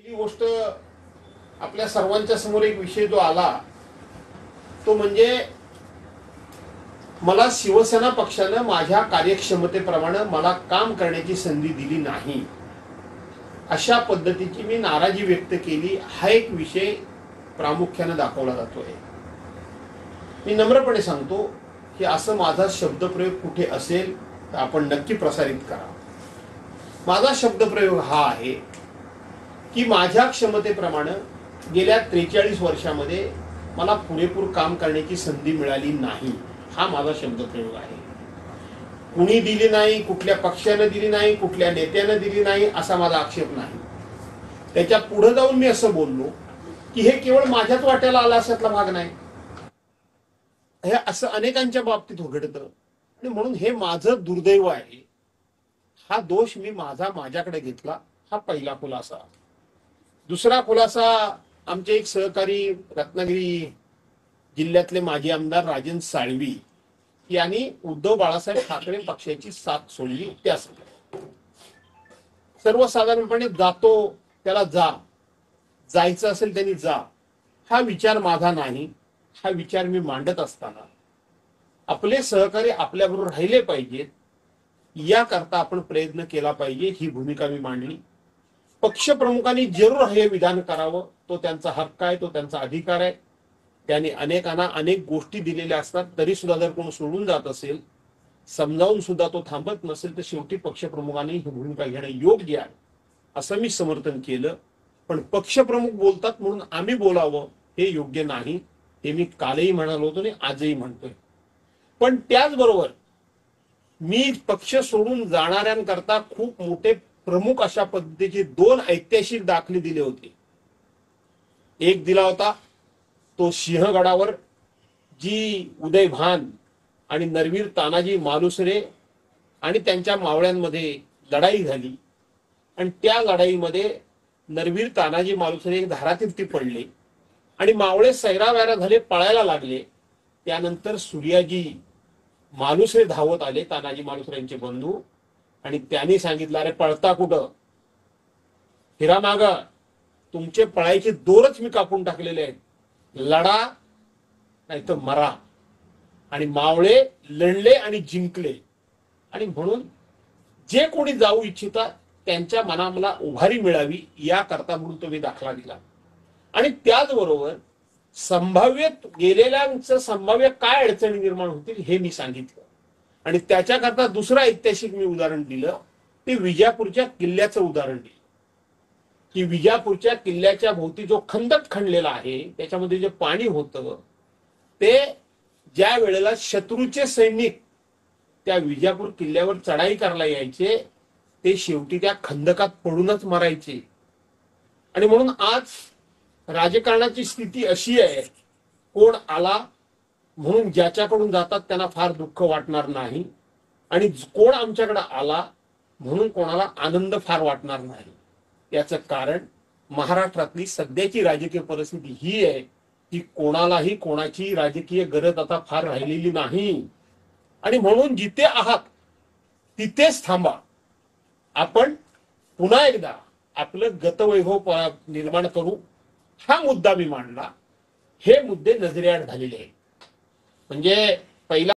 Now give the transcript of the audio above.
ही गोष्ट आपल्या सर्वांच्या समोर एक विषय जो आला तो म्हणजे मला शिवसेना पक्षाने माझ्या कार्यक्षमतेप्रमाणे मला काम करण्याची संधी दिली नाही, अशा पद्धतीची मी नाराजी व्यक्त केली। हा एक विषय प्रामुख्याने दाखवला जातोय। मी नम्रपणे सांगतो की असं माझा शब्दप्रयोग कुठे असेल तर आपण नक्की प्रसारित करा। माझा शब्दप्रयोग हा आहे की माझ्या क्षमतेप्रमाणे गेल्या 43 वर्षामध्ये मला पुरेपूर काम करण्याची संधी मिळाली नाही, हा माझा शब्दप्रयोग आहे। कुणी दिली नाही, कुठल्या पक्षाने दिली नाही, कुठल्या नेत्याने दिली नाही असा माझा आक्षेप नाही। त्याच्या पुढे जाऊन मी असं बोललो की हे केवळ माझ्याच वाट्याला आला अशातला भाग नाही, हे असं अनेकांच्या बाबतीत घडतं आणि म्हणून हे माझं दुर्दैव आहे। हा दोष मी माझ्याकडे घेतला। हा पहिला खुलासा। दुसरा खुलासा, आमचे एक सहकारी रत्नागिरी जिल्ह्यातले माजी आमदार राजन साळवी यांनी उद्धव बाळासाहेब ठाकरे पक्षाची साथ सोडली त्यासाठी सर्वसाधारणपणे जातो त्याला जायचं असेल त्यांनी जा, हा विचार माझा नाही। हा विचार मी मांडत असताना आपले सहकारी आपल्याबरोबर राहिले पाहिजेत याकरता आपण प्रयत्न केला पाहिजे, ही भूमिका मी मांडली। पक्षप्रमुखांनी जरूर हे विधान करावं, तो त्यांचा हक्क आहे, तो त्यांचा अधिकार आहे। त्यांनी अनेकांना अनेक गोष्टी दिलेल्या असतात, तरी सुद्धा जर कोण सोडून जात असेल, समजावून सुद्धा तो थांबत नसेल, तर शेवटी पक्षप्रमुखांनी ही भूमिका घेणं योग्य आहे असं मी समर्थन केलं। पण पक्षप्रमुख बोलतात म्हणून आम्ही बोलावं हे योग्य नाही, हे मी कालही म्हणालो होतो आणि आजही म्हणतोय। पण त्याचबरोबर मी पक्ष सोडून जाणाऱ्यांकरता खूप मोठे प्रमुख अशा पद्धतीचे 2 ऐतिहासिक दाखले दिले होते। एक दिला होता तो सिंहगडावर जी उदय भान आणि नरवीर तानाजी मालुसरे आणि त्यांच्या मावळ्यांमध्ये लढाई झाली आणि त्या लढाईमध्ये नरवीर तानाजी मालुसरे एक धारातीर्थी पडले आणि मावळे सैरावैरा झाले, पळायला लागले। त्यानंतर सूर्याजी मालुसरे धावत आले, तानाजी मालुसरेंचे बंधू, आणि त्यांनी सांगितलं, अरे पळता कुठं, हिरामागा तुमचे पळायचे दोरच मी कापून टाकलेले आहेत, लढा नाही तर मरा। आणि मावळे लढले आणि जिंकले। आणि म्हणून जे कोणी जाऊ इच्छिता त्यांच्या मनाला उभारी मिळावी याकरता म्हणून तो मी दाखला दिला। आणि त्याचबरोबर संभाव्य गेलेल्यांचं संभाव्य काय अडचणी निर्माण होतील हे मी सांगितलं। आणि त्याच्याकरता दुसरं ऐतिहासिक मी उदाहरण दिलं, ते विजापूरच्या किल्ल्याचं उदाहरण दिलं की विजापूरच्या किल्ल्याच्या भोवती जो खंदक खणलेला आहे त्याच्यामध्ये जे पाणी होतं, ते ज्या वेळेला शत्रूचे सैनिक त्या विजापूर किल्ल्यावर चढाई करायला यायचे ते शेवटी त्या खंदकात पडूनच मरायचे। आणि म्हणून आज राजकारणाची स्थिती अशी आहे, कोण आला म्हणून ज्याच्याकडून जातात त्यांना फार दुःख वाटणार नाही, आणि कोण आमच्याकडे आला म्हणून कोणाला आनंद फार वाटणार नाही। याचं कारण महाराष्ट्रातली सध्याची राजकीय परिस्थिती ही आहे की कोणालाही कोणाची राजकीय गरज आता फार राहिलेली नाही। आणि म्हणून जिथे आहात तिथेच थांबा। आपण पुन्हा एकदा आपलं गतवैभव निर्माण करू, हा मुद्दा मी मांडला। हे मुद्दे नजरेआड झालेले आहेत। म्हणजे पहिला